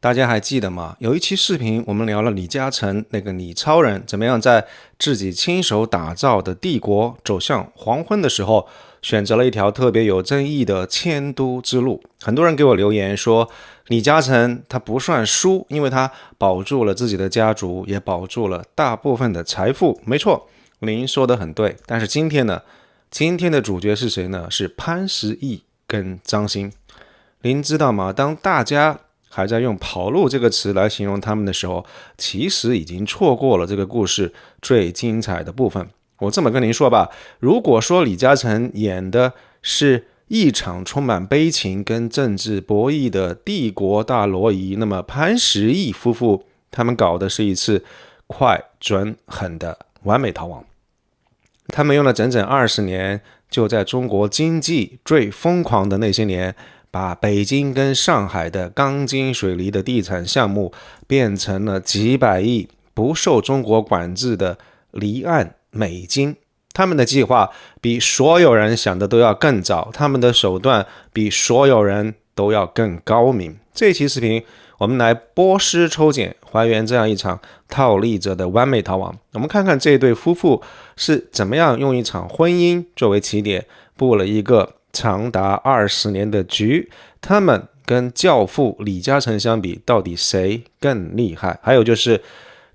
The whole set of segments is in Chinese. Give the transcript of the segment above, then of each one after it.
大家还记得吗？有一期视频，我们聊了李嘉诚那个李超人怎么样在自己亲手打造的帝国走向黄昏的时候，选择了一条特别有争议的迁都之路。很多人给我留言说，李嘉诚他不算输，因为他保住了自己的家族，也保住了大部分的财富。没错，您说的很对。但是今天呢？今天的主角是谁呢？是潘石屹跟张欣。您知道吗？当大家还在用跑路这个词来形容他们的时候，其实已经错过了这个故事最精彩的部分。我这么跟您说吧，如果说李嘉诚演的是一场充满悲情跟政治博弈的帝国大挪移，那么潘石屹夫妇他们搞的是一次快准狠的完美逃亡。他们用了整整20年，就在中国经济最疯狂的那些年，把北京跟上海的钢筋水泥的地产项目变成了几百亿不受中国管制的离岸美金。他们的计划比所有人想的都要更早，他们的手段比所有人都要更高明。这期视频我们来剥丝抽茧，还原这样一场套利者的完美逃亡。我们看看这对夫妇是怎么样用一场婚姻作为起点，布了一个长达20年的局。他们跟教父李嘉诚相比，到底谁更厉害？还有就是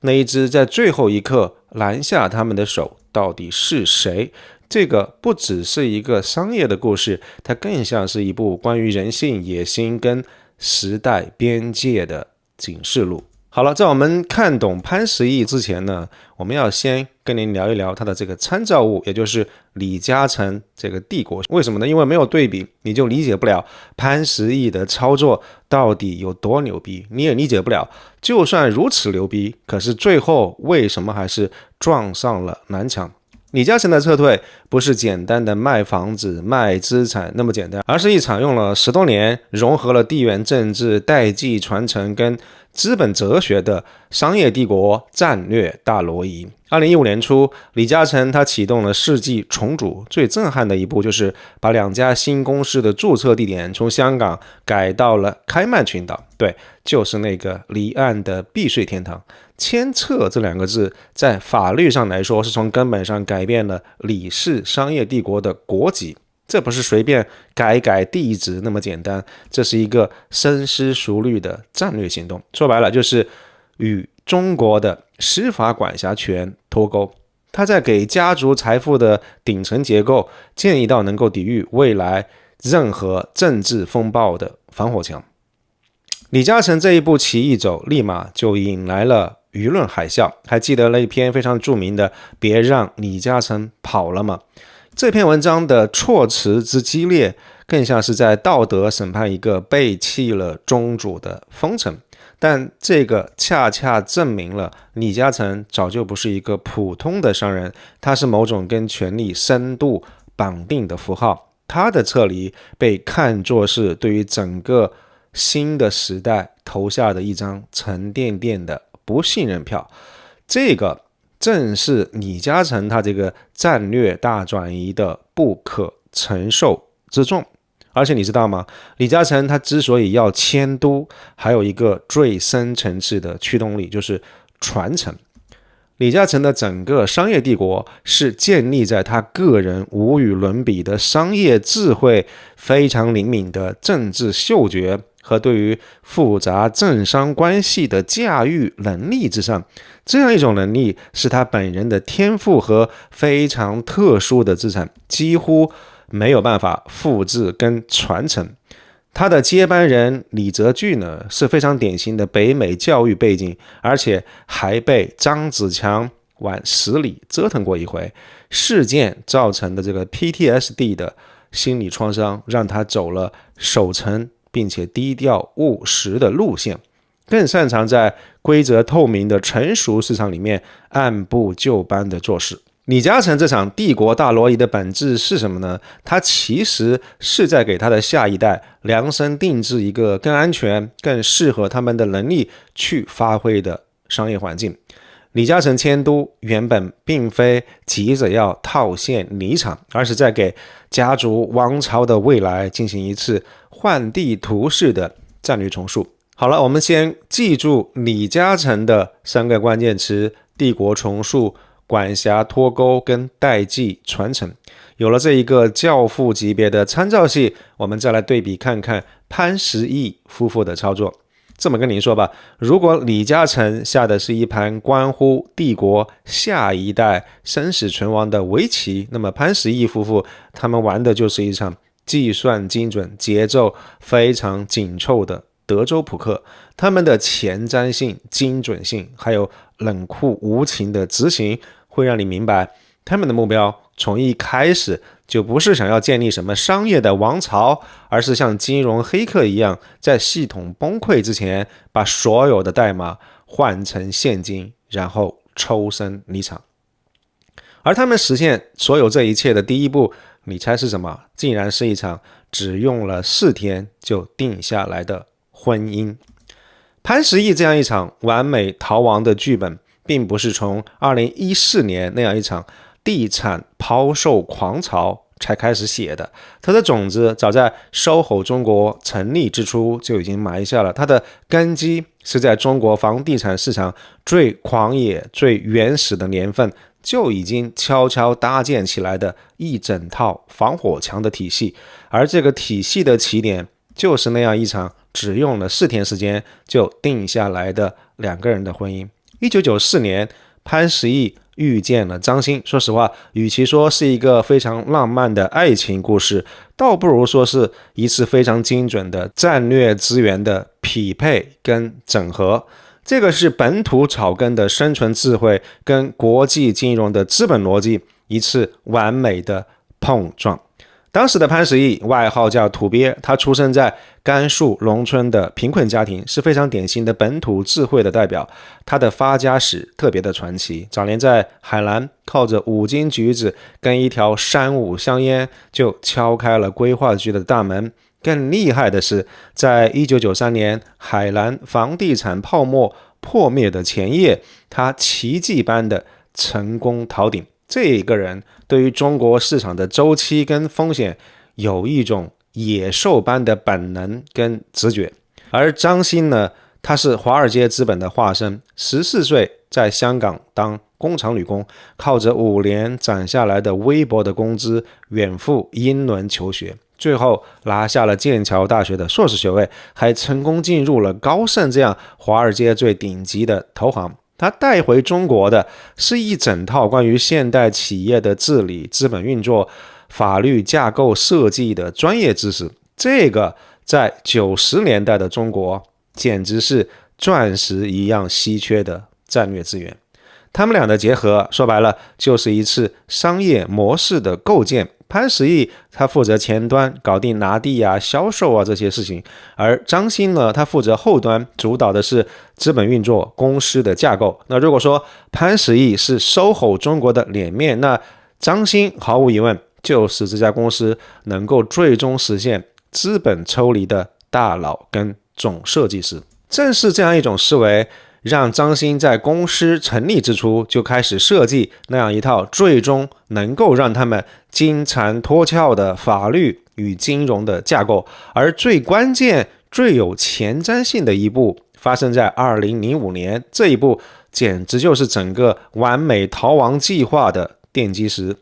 那一只在最后一刻拦下他们的手到底是谁？这个不只是一个商业的故事，它更像是一部关于人性、野心跟时代边界的警示录。好了，在我们看懂潘石屹之前呢，我们要先跟您聊一聊他的这个参照物，也就是李嘉诚这个帝国。为什么呢？因为没有对比，你就理解不了潘石屹的操作到底有多牛逼，你也理解不了就算如此牛逼，可是最后为什么还是撞上了南墙。李嘉诚的撤退不是简单的卖房子卖资产那么简单，而是一场用了10多年，融合了地缘政治、代际传承跟资本哲学的商业帝国战略大挪移。2015年初，李嘉诚他启动了世纪重组，最震撼的一步就是把2家新公司的注册地点从香港改到了开曼群岛，对，就是那个离岸的避税天堂。迁撤这2个字在法律上来说，是从根本上改变了李氏商业帝国的国籍。这不是随便改地址那么简单，这是一个深思熟虑的战略行动。说白了，就是与中国的司法管辖权脱钩。他在给家族财富的顶层结构建一道能够抵御未来任何政治风暴的防火墙。李嘉诚这一步棋一走，立马就引来了舆论海啸。还记得那一篇非常著名的别让李嘉诚跑了吗？这篇文章的措辞之激烈，更像是在道德审判一个背弃了宗主的风尘。但这个恰恰证明了李嘉诚早就不是一个普通的商人，他是某种跟权力深度绑定的符号。他的撤离被看作是对于整个新的时代投下的一张沉甸甸的不信任票。这个正是李嘉诚他这个战略大转移的不可承受之重。而且你知道吗？李嘉诚他之所以要迁都，还有一个最深层次的驱动力，就是传承。李嘉诚的整个商业帝国是建立在他个人无与伦比的商业智慧、非常灵敏的政治嗅觉和对于复杂政商关系的驾驭能力之上。这样一种能力是他本人的天赋和非常特殊的资产，几乎没有办法复制跟传承。他的接班人李泽钜呢，是非常典型的北美教育背景，而且还被张子强往死里折腾过一回。事件造成的这个 PTSD 的心理创伤，让他走了守成并且低调务实的路线，更擅长在规则透明的成熟市场里面按部就班的做事。李嘉诚这场帝国大挪移的本质是什么呢？他其实是在给他的下一代量身定制一个更安全、更适合他们的能力去发挥的商业环境。李嘉诚迁都原本并非急着要套现离场，而是在给家族王朝的未来进行一次换地图式的战略重塑。好了，我们先记住李嘉诚的3个关键词：帝国重塑、管辖脱钩跟代际传承。有了这一个教父级别的参照系，我们再来对比看看潘石屹夫妇的操作。这么跟您说吧，如果李嘉诚下的是一盘关乎帝国下一代生死存亡的围棋，那么潘石屹夫妇他们玩的就是一场计算精准、节奏非常紧凑的德州扑克。他们的前瞻性、精准性，还有冷酷无情的执行，会让你明白他们的目标从一开始就不是想要建立什么商业的王朝，而是像金融黑客一样，在系统崩溃之前，把所有的代码换成现金，然后抽身离场。而他们实现所有这一切的第一步，你猜是什么？竟然是一场只用了4天就定下来的婚姻。潘石屹这样一场完美逃亡的剧本，并不是从2014年那样一场地产抛售狂潮才开始写的，它的种子早在 SOHO 中国成立之初就已经埋下了，它的根基是在中国房地产市场最狂野、最原始的年份就已经悄悄搭建起来的一整套防火墙的体系，而这个体系的起点就是那样一场只用了4天时间就定下来的2个人的婚姻。1994年，潘石屹遇见了张欣。说实话，与其说是一个非常浪漫的爱情故事，倒不如说是一次非常精准的战略资源的匹配跟整合。这个是本土草根的生存智慧跟国际金融的资本逻辑一次完美的碰撞。当时的潘石屹外号叫土鳖，他出生在甘肃农村的贫困家庭，是非常典型的本土智慧的代表。他的发家史特别的传奇，早年在海南靠着5斤橘子跟一条3五香烟就敲开了规划局的大门。更厉害的是，在1993年海南房地产泡沫破灭的前夜，他奇迹般的成功逃顶。这一个人对于中国市场的周期跟风险有一种野兽般的本能跟直觉。而张欣呢，他是华尔街资本的化身，14岁在香港当工厂女工，靠着5年攒下来的微薄的工资远赴英伦求学，最后拿下了剑桥大学的硕士学位，还成功进入了高盛这样华尔街最顶级的投行。他带回中国的是一整套关于现代企业的治理、资本运作、法律架构设计的专业知识，这个在90年代的中国简直是钻石一样稀缺的战略资源。他们俩的结合，说白了就是一次商业模式的构建。潘石屹他负责前端搞定拿地啊、销售啊这些事情，而张欣呢，他负责后端主导的是资本运作、公司的架构。那如果说潘石屹是 SOHO 中国的脸面，那张欣毫无疑问就是这家公司能够最终实现资本抽离的大佬跟总设计师。正是这样一种思维，让张欣在公司成立之初就开始设计那样一套最终能够让他们金蝉脱壳的法律与金融的架构。而最关键、最有前瞻性的一步发生在2005年，这一步简直就是整个完美逃亡计划的奠基石。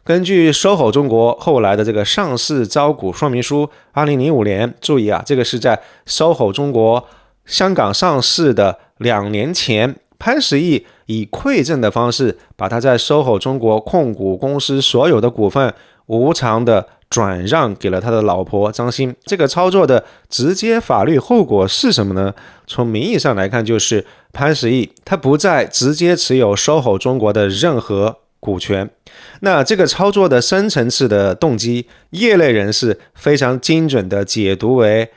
根据 SOHO 中国后来的这个上市招股说明书，2005年，注意啊，这个是在 SOHO 中国香港上市的2年前，潘石屹以馈赠的方式把他在 SOHO 中国控股公司所有的股份无偿的转让给了他的老婆张欣。这个操作的直接法律后果是什么呢？从名义上来看，就是潘石屹他不再直接持有 SOHO 中国的任何股权。那这个操作的深层次的动机，业内人士非常精准的解读为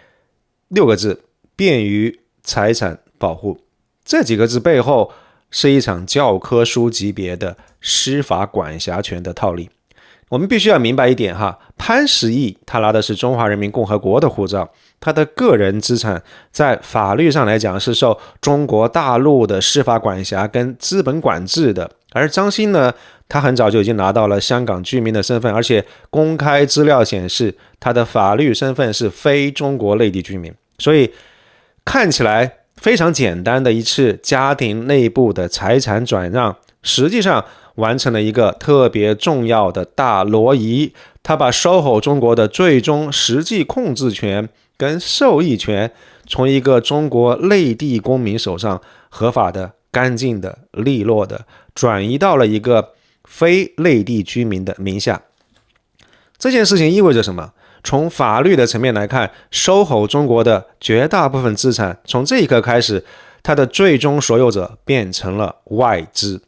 6个字：便于财产保护。这几个字背后是一场教科书级别的司法管辖权的套利。我们必须要明白一点哈，潘石屹他拿的是中华人民共和国的护照，他的个人资产在法律上来讲是受中国大陆的司法管辖跟资本管制的。而张欣呢，他很早就已经拿到了香港居民的身份，而且公开资料显示他的法律身份是非中国内地居民。所以看起来非常简单的一次家庭内部的财产转让，实际上完成了一个特别重要的大挪移。他把 SOHO 中国的最终实际控制权跟受益权从一个中国内地公民手上合法的、干净的、利落的转移到了一个非内地居民的名下。这件事情意味着什么？从法律的层面来看， SOHO 中国的绝大部分资产从这一刻开始，它的最终所有者变成了外资。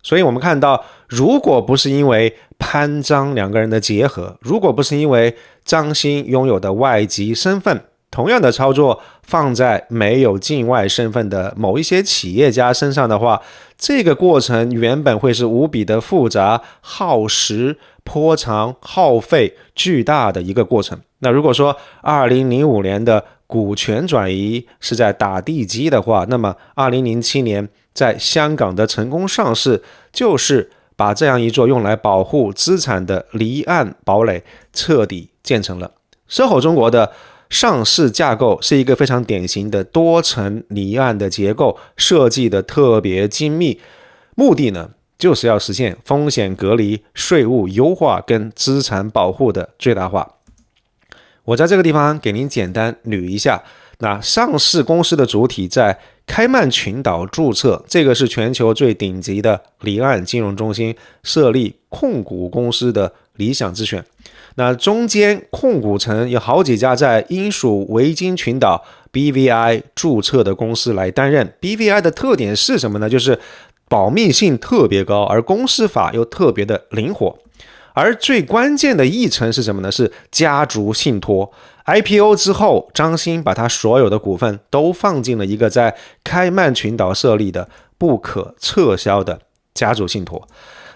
所以我们看到，如果不是因为潘张两个人的结合，如果不是因为张欣拥有的外籍身份，同样的操作放在没有境外身份的某一些企业家身上的话，这个过程原本会是无比的复杂、耗时、颇长、耗费巨大的一个过程。那如果说2005年的股权转移是在打地基的话，那么2007年在香港的成功上市，就是把这样一座用来保护资产的离岸堡垒彻底建成了。SOHO 中国的上市架构是一个非常典型的多层离岸的结构，设计的特别精密，目的呢就是要实现风险隔离、税务优化跟资产保护的最大化。我在这个地方给您简单捋一下，那上市公司的主体在开曼群岛注册，这个是全球最顶级的离岸金融中心设立控股公司的理想之选。那中间控股层有好几家在英属维京群岛 BVI 注册的公司来担任。 BVI 的特点是什么呢？就是保密性特别高，而公司法又特别的灵活。而最关键的一层是什么呢？是家族信托。 IPO 之后，张欣把他所有的股份都放进了一个在开曼群岛设立的不可撤销的家族信托。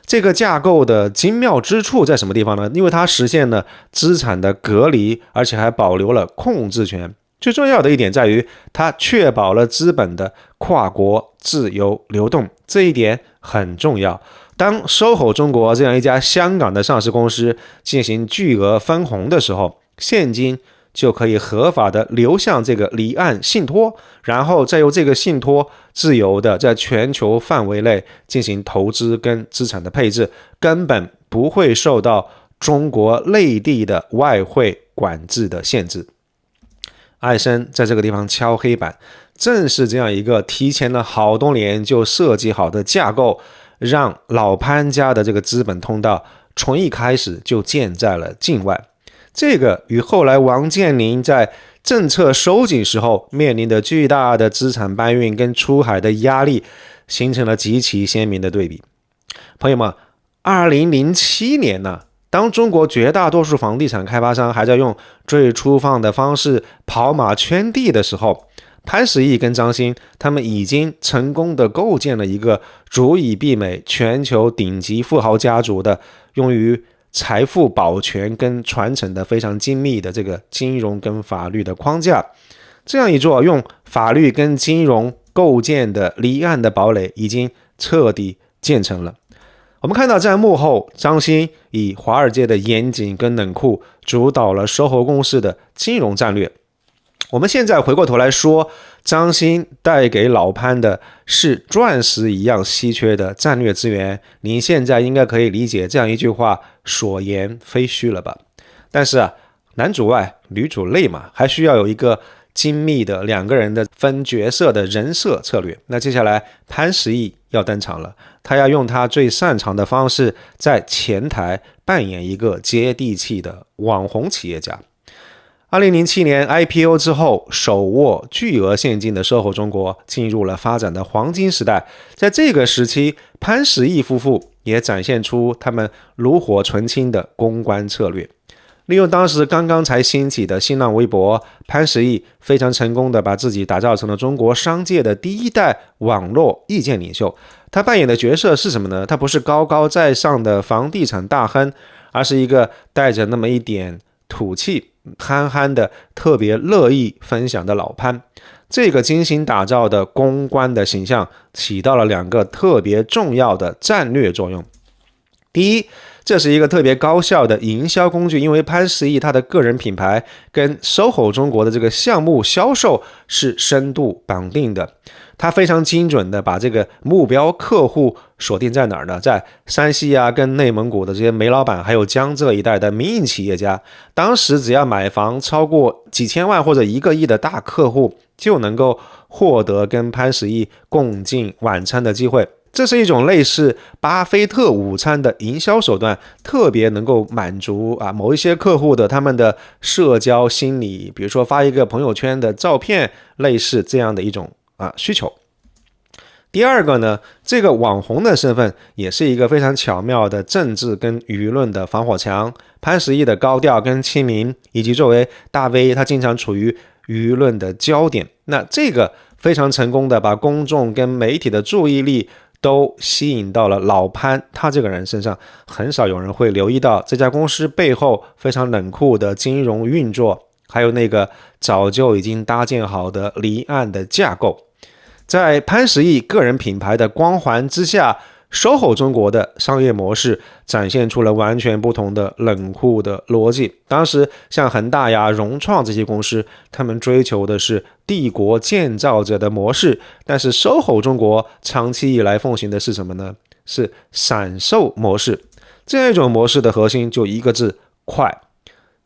这个架构的精妙之处在什么地方呢？因为它实现了资产的隔离，而且还保留了控制权。最重要的一点在于，它确保了资本的跨国自由流动，这一点很重要。当 SOHO 中国这样一家香港的上市公司进行巨额分红的时候，现金就可以合法的流向这个离岸信托，然后再由这个信托自由的在全球范围内进行投资跟资产的配置，根本不会受到中国内地的外汇管制的限制。艾森在这个地方敲黑板，正是这样一个提前了好多年就设计好的架构，让老潘家的这个资本通道从一开始就建在了境外。这个与后来王健林在政策收紧时候面临的巨大的资产搬运跟出海的压力形成了极其鲜明的对比。朋友们，2007年呢，当中国绝大多数房地产开发商还在用最粗放的方式跑马圈地的时候，潘石屹跟张欣他们已经成功的构建了一个足以媲美全球顶级富豪家族的用于财富保全跟传承的非常精密的这个金融跟法律的框架。这样一座用法律跟金融构建的离岸的堡垒已经彻底建成了。我们看到在幕后，张欣以华尔街的严谨跟冷酷主导了SOHO公司的金融战略。我们现在回过头来说，张欣带给老潘的是钻石一样稀缺的战略资源，您现在应该可以理解这样一句话，所言非虚了吧？但是男主外女主内嘛，还需要有一个精密的两个人的分角色的人设策略。那接下来潘石屹要登场了，他要用他最擅长的方式在前台扮演一个接地气的网红企业家。2007年 IPO 之后，手握巨额现金的SOHO中国进入了发展的黄金时代。在这个时期，潘石屹夫妇也展现出他们炉火纯青的公关策略。利用当时刚刚才兴起的新浪微博，潘石屹非常成功的把自己打造成了中国商界的第一代网络意见领袖。他扮演的角色是什么呢？他不是高高在上的房地产大亨，而是一个带着那么一点土气、憨憨的、特别乐意分享的老潘。这个精心打造的公关的形象起到了两个特别重要的战略作用。第一，这是一个特别高效的营销工具，因为潘石屹他的个人品牌跟 SOHO 中国的这个项目销售是深度绑定的。他非常精准的把这个目标客户锁定在哪儿呢？在山西啊，跟内蒙古的这些煤老板，还有江浙一带的民营企业家。当时只要买房超过几千万或者1个亿的大客户，就能够获得跟潘石屹共进晚餐的机会。这是一种类似巴菲特午餐的营销手段，特别能够满足某一些客户的他们的社交心理，比如说发一个朋友圈的照片，类似这样的一种需求。第二个呢，这个网红的身份也是一个非常巧妙的政治跟舆论的防火墙。潘石屹的高调跟亲民，以及作为大 V， 他经常处于舆论的焦点，那这个非常成功的把公众跟媒体的注意力都吸引到了老潘他这个人身上。很少有人会留意到这家公司背后非常冷酷的金融运作，还有那个早就已经搭建好的离岸的架构。在潘石屹个人品牌的光环之下， SOHO 中国的商业模式展现出了完全不同的冷酷的逻辑。当时像恒大呀、融创这些公司，他们追求的是帝国建造者的模式，但是 SOHO 中国长期以来奉行的是什么呢？是散售模式。这样一种模式的核心就一个字：快。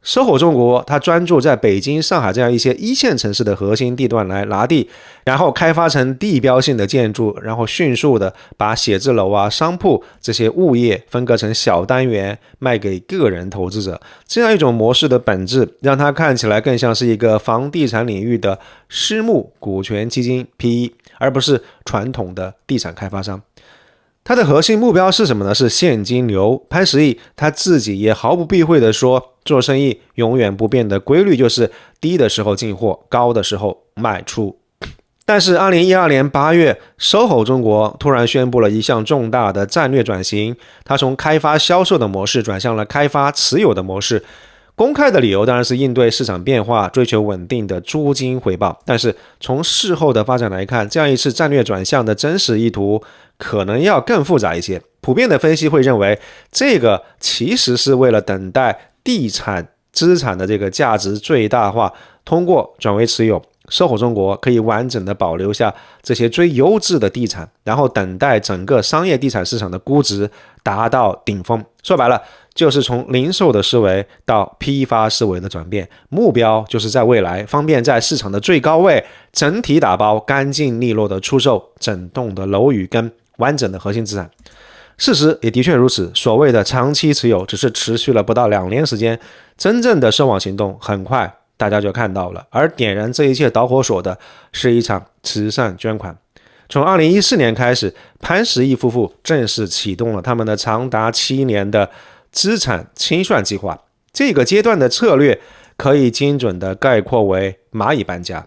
SOHO 中国它专注在北京、上海这样一些一线城市的核心地段来拿地，然后开发成地标性的建筑，然后迅速的把写字楼啊、商铺这些物业分割成小单元卖给个人投资者。这样一种模式的本质让它看起来更像是一个房地产领域的私募股权基金 PE， 而不是传统的地产开发商。它的核心目标是什么呢？是现金流。潘石屹他自己也毫不避讳地说，做生意永远不变的规律就是低的时候进货，高的时候卖出。但是2012年8月 SOHO 中国突然宣布了一项重大的战略转型，它从开发销售的模式转向了开发持有的模式。公开的理由当然是应对市场变化，追求稳定的租金回报。但是从事后的发展来看，这样一次战略转向的真实意图可能要更复杂一些。普遍的分析会认为，这个其实是为了等待地产资产的这个价值最大化，通过转为持有，SOHO 中国可以完整的保留下这些最优质的地产，然后等待整个商业地产市场的估值达到顶峰。说白了，就是从零售的思维到批发思维的转变，目标就是在未来方便在市场的最高位整体打包，干净利落的出售整栋的楼宇跟完整的核心资产。事实也的确如此，所谓的长期持有只是持续了不到2年时间，真正的收网行动很快大家就看到了。而点燃这一切导火索的是一场慈善捐款。从2014年开始，潘石屹夫妇正式启动了他们的长达7年的资产清算计划。这个阶段的策略可以精准的概括为蚂蚁搬家。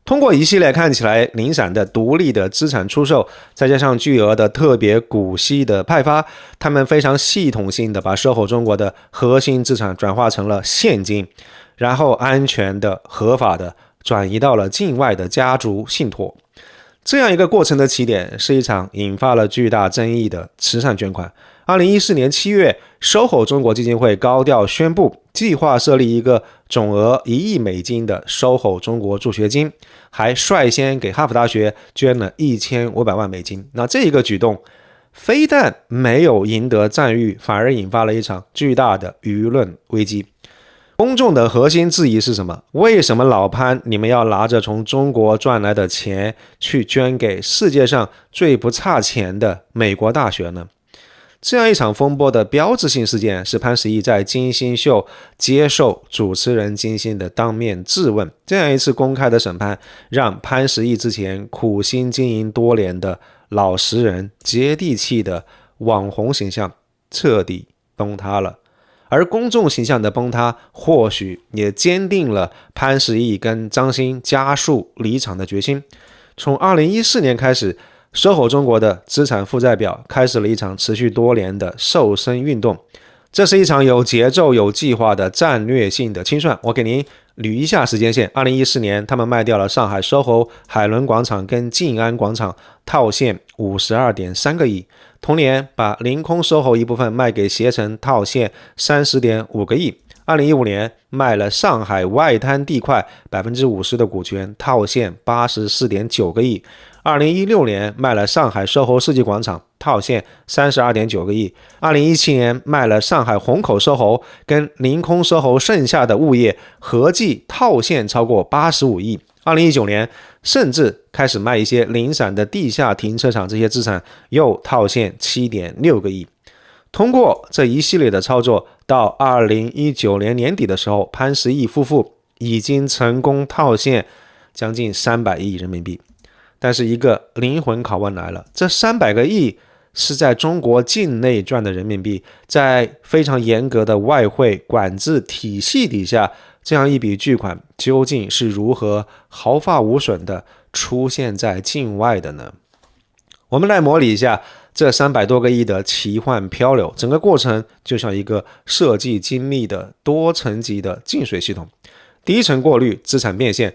通过一系列看起来零散的独立的资产出售，再加上巨额的特别股息的派发，他们非常系统性的把 SOHO 中国的核心资产转化成了现金，然后安全的、合法的转移到了境外的家族信托。这样一个过程的起点是一场引发了巨大争议的慈善捐款。2014年7月 SOHO 中国基金会高调宣布，计划设立一个总额1亿美金的 SOHO 中国助学金，还率先给哈佛大学捐了1500万美金。那这一个举动非但没有赢得赞誉，反而引发了一场巨大的舆论危机。公众的核心质疑是什么？为什么老潘你们要拿着从中国赚来的钱去捐给世界上最不差钱的美国大学呢？这样一场风波的标志性事件是潘石屹在金星秀接受主持人金星的当面质问。这样一次公开的审判，让潘石屹之前苦心经营多年的老实人、接地气的网红形象彻底崩塌了。而公众形象的崩塌，或许也坚定了潘石屹跟张欣加速离场的决心。从2014年开始，SOHO 中国的资产负债表开始了一场持续多年的瘦身运动。这是一场有节奏、有计划的战略性的清算。我给您捋一下时间线，2014年他们卖掉了上海 SOHO 海伦广场跟静安广场套现 52.3 个亿，同年把凌空 SOHO 一部分卖给携程套现 30.5 个亿。2015年卖了上海外滩地块 50% 的股权，套现 84.9 个亿。2016年卖了上海 SOHO 世纪广场，套现 32.9 个亿。2017年卖了上海虹口 SOHO 跟凌空 SOHO 剩下的物业，合计套现超过85亿。2019年甚至开始卖一些零散的地下停车场这些资产，又套现 7.6 个亿。通过这一系列的操作，到2019年年底的时候，潘石屹夫妇已经成功套现将近300亿人民币。但是一个灵魂拷问来了，这300个亿是在中国境内赚的人民币，在非常严格的外汇管制体系底下，这样一笔巨款究竟是如何毫发无损的出现在境外的呢？我们来模拟一下这300多个亿的奇幻漂流，整个过程就像一个设计精密的多层级的净水系统。第一层过滤资产变现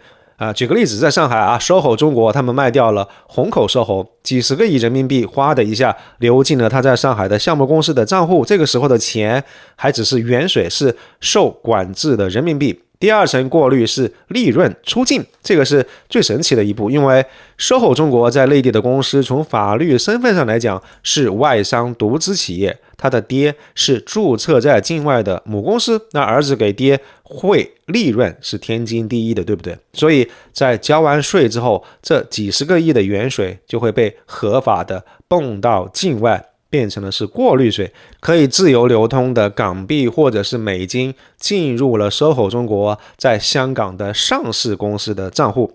举个例子，在上海SOHO 中国他们卖掉了虹口 SOHO， 几十个亿人民币哗的一下流进了他在上海的项目公司的账户，这个时候的钱还只是原水，是受管制的人民币。第二层过滤是利润出境，这个是最神奇的一步，因为 SOHO 中国在内地的公司从法律身份上来讲是外商独资企业，他的爹是注册在境外的母公司，那儿子给爹汇利润是天经地义的，对不对？所以在交完税之后，这几十个亿的原水就会被合法的泵到境外，变成了是过滤水，可以自由流通的港币或者是美金进入了 SOHO 中国在香港的上市公司的账户。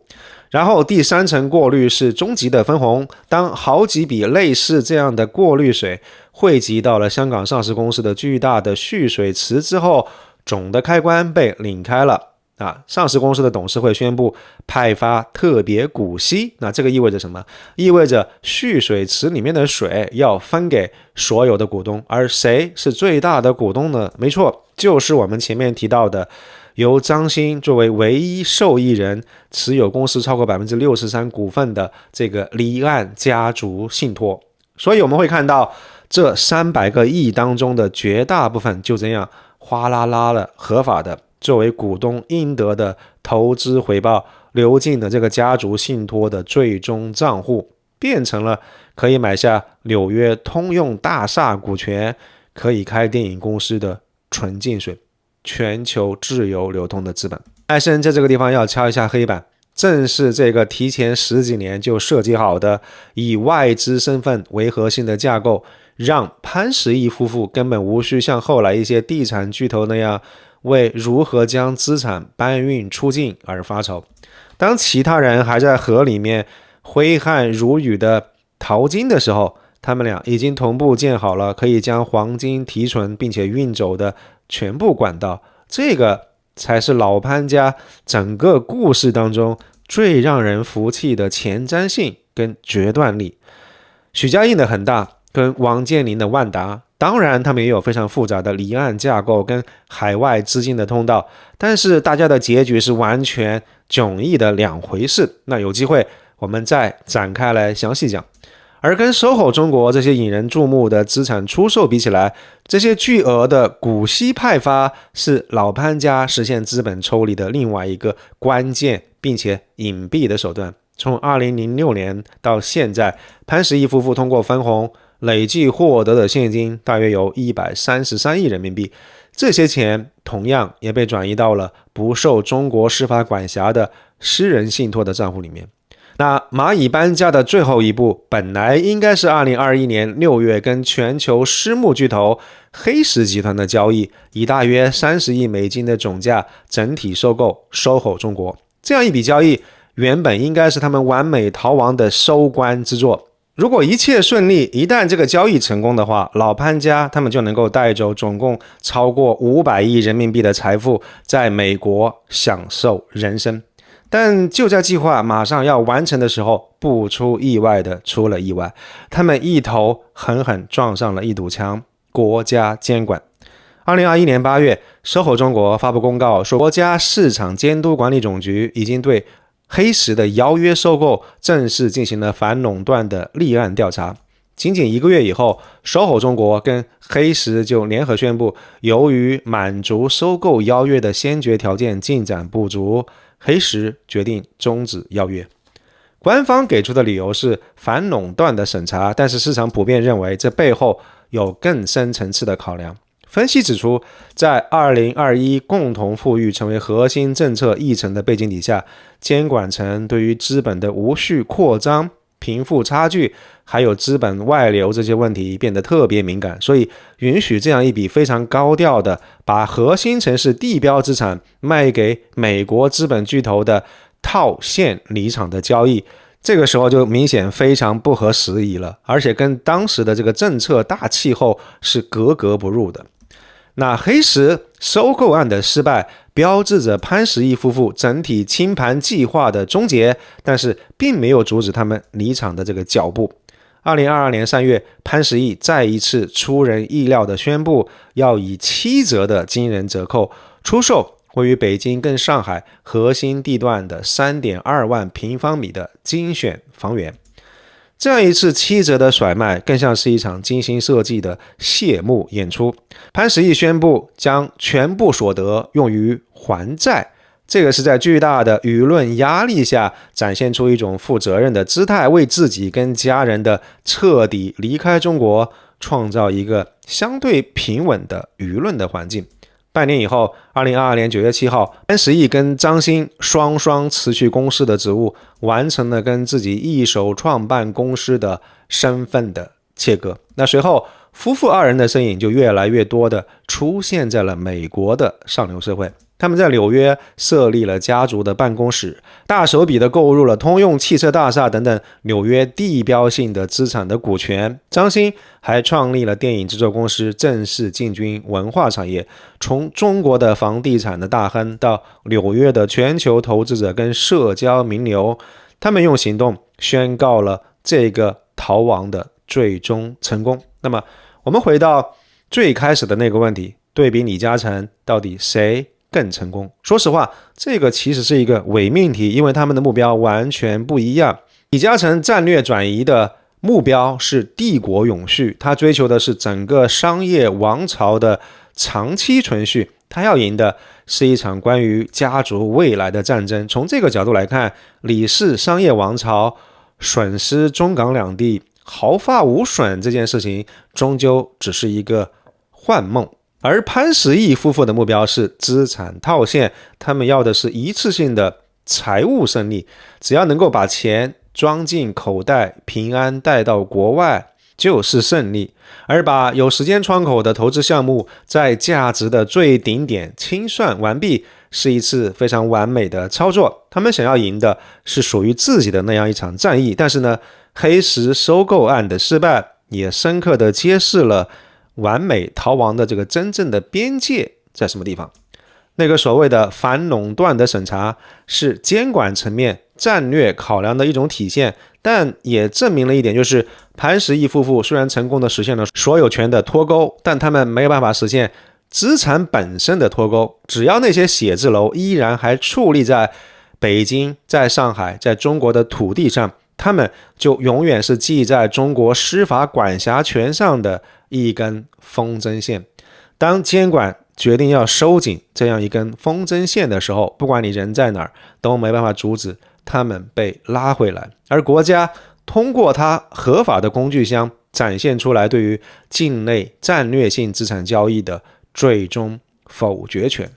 然后第三层过滤是终极的分红，当好几笔类似这样的过滤水汇集到了香港上市公司的巨大的蓄水池之后，总的开关被拧开了上市公司的董事会宣布派发特别股息，那这个意味着什么？意味着蓄水池里面的水要分给所有的股东，而谁是最大的股东呢？没错，就是我们前面提到的由张欣作为唯一受益人，持有公司超过 63% 股份的这个离岸家族信托。所以我们会看到这300个亿当中的绝大部分就这样哗啦啦的合法的作为股东应得的投资回报流进了这个家族信托的最终账户，变成了可以买下纽约通用大厦股权，可以开电影公司的纯净水，全球自由流通的资本。艾森在这个地方要敲一下黑板，正是这个提前10几年就设计好的以外资身份为核心的架构，让潘石屹夫妇根本无需像后来一些地产巨头那样为如何将资产搬运出境而发愁。当其他人还在河里面挥汗如雨的淘金的时候，他们俩已经同步建好了可以将黄金提纯并且运走的全部管道。这个才是老潘家整个故事当中最让人服气的前瞻性跟决断力。许家印的恒大跟王健林的万达，当然他们也有非常复杂的离岸架构跟海外资金的通道，但是大家的结局是完全迥异的两回事。那有机会我们再展开来详细讲。而跟 SOHO 中国这些引人注目的资产出售比起来，这些巨额的股息派发是老潘家实现资本抽离的另外一个关键并且隐蔽的手段。从2006年到现在，潘石屹夫妇通过分红累计获得的现金大约有133亿人民币，这些钱同样也被转移到了不受中国司法管辖的私人信托的账户里面。那蚂蚁搬家的最后一步本来应该是2021年6月跟全球私募巨头黑石集团的交易，以大约30亿美金的总价整体收购 SOHO 中国。这样一笔交易原本应该是他们完美逃亡的收官之作。如果一切顺利，一旦这个交易成功的话，老潘家他们就能够带走总共超过500亿人民币的财富，在美国享受人生。但就在计划马上要完成的时候，不出意外的出了意外，他们一头狠狠撞上了一堵墙，国家监管。2021年8月，收购中国发布公告说，国家市场监督管理总局已经对黑石的邀约收购正式进行了反垄断的立案调查。仅仅1个月以后，收购中国跟黑石就联合宣布，由于满足收购邀约的先决条件进展不足，黑石决定终止邀约。官方给出的理由是反垄断的审查，但是市场普遍认为这背后有更深层次的考量。分析指出，在2021共同富裕成为核心政策议程的背景底下，监管层对于资本的无序扩张、贫富差距还有资本外流这些问题变得特别敏感，所以允许这样一笔非常高调的把核心城市地标资产卖给美国资本巨头的套现离场的交易，这个时候就明显非常不合时宜了，而且跟当时的这个政策大气候是格格不入的。那黑石收购案的失败标志着潘石屹夫妇整体清盘计划的终结，但是并没有阻止他们离场的这个脚步。2022年3月，潘石屹再一次出人意料的宣布，要以7折的惊人折扣出售位于北京跟上海核心地段的 3.2 万平方米的精选房源。这样一次7折的甩卖，更像是一场精心设计的谢幕演出。潘石屹宣布将全部所得用于还债，这个是在巨大的舆论压力下展现出一种负责任的姿态，为自己跟家人的彻底离开中国创造一个相对平稳的舆论的环境。半年以后，2022年9月7号，潘石屹跟张欣双辞去公司的职务，完成了跟自己一手创办公司的身份的切割。那随后，夫妇2人的身影就越来越多的出现在了美国的上流社会。他们在纽约设立了家族的办公室，大手笔的购入了通用汽车大厦等等纽约地标性的资产的股权。张欣还创立了电影制作公司，正式进军文化产业。从中国的房地产的大亨到纽约的全球投资者跟社交名流，他们用行动宣告了这个逃亡的最终成功。那么我们回到最开始的那个问题，对比李嘉诚，到底谁更成功？说实话，这个其实是一个伪命题，因为他们的目标完全不一样。李嘉诚战略转移的目标是帝国永续，他追求的是整个商业王朝的长期存续，他要赢的是一场关于家族未来的战争。从这个角度来看，李氏商业王朝损失中港两地毫发无损这件事情，终究只是一个幻梦。而潘石屹夫妇的目标是资产套现，他们要的是一次性的财务胜利，只要能够把钱装进口袋，平安带到国外就是胜利。而把有时间窗口的投资项目在价值的最顶点清算完毕，是一次非常完美的操作。他们想要赢的是属于自己的那样一场战役。但是呢，黑石收购案的失败也深刻地揭示了完美逃亡的这个真正的边界在什么地方。那个所谓的反垄断的审查是监管层面战略考量的一种体现，但也证明了一点，就是潘石屹夫妇虽然成功的实现了所有权的脱钩，但他们没有办法实现资产本身的脱钩。只要那些写字楼依然还矗立在北京、在上海、在中国的土地上，他们就永远是系在中国司法管辖权上的一根风筝线。当监管决定要收紧这样一根风筝线的时候，不管你人在哪儿，都没办法阻止他们被拉回来。而国家通过它合法的工具箱，展现出来对于境内战略性资产交易的最终否决权。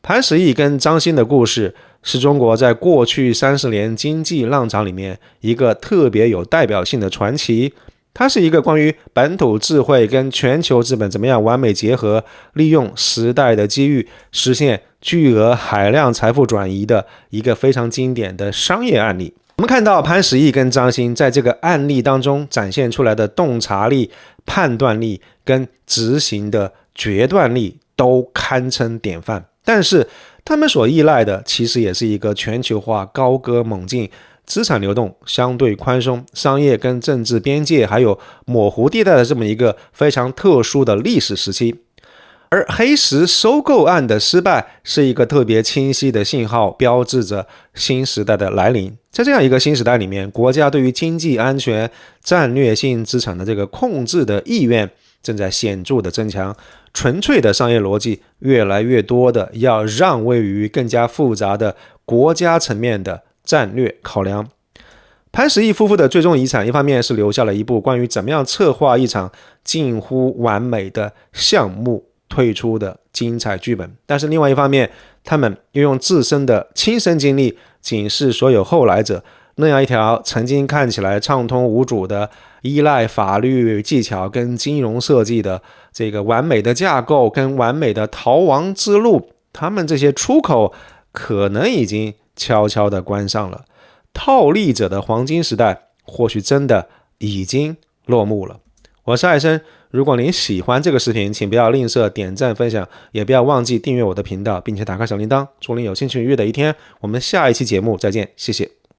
潘石屹跟张欣的故事是中国在过去30年经济浪潮里面一个特别有代表性的传奇。它是一个关于本土智慧跟全球资本怎么样完美结合，利用时代的机遇实现巨额海量财富转移的一个非常经典的商业案例。我们看到潘石屹跟张欣在这个案例当中展现出来的洞察力、判断力跟执行的决断力都堪称典范，但是他们所依赖的其实也是一个全球化高歌猛进、资产流动相对宽松、商业跟政治边界还有模糊地带的这么一个非常特殊的历史时期。而黑石收购案的失败是一个特别清晰的信号，标志着新时代的来临。在这样一个新时代里面，国家对于经济安全、战略性资产的这个控制的意愿正在显著的增强，纯粹的商业逻辑越来越多的要让位于更加复杂的国家层面的战略考量。潘石屹夫妇的最终遗产，一方面是留下了一部关于怎么样策划一场近乎完美的项目退出的精彩剧本，但是另外一方面，他们又用自身的亲身经历警示所有后来者，那样一条曾经看起来畅通无阻的依赖法律技巧跟金融设计的这个完美的架构跟完美的逃亡之路，他们这些出口可能已经悄悄地关上了。套利者的黄金时代或许真的已经落幕了。我是艾生，如果您喜欢这个视频，请不要吝啬点赞分享，也不要忘记订阅我的频道，并且打开小铃铛。祝您有兴趣愉悦的一天，我们下一期节目再见，谢谢。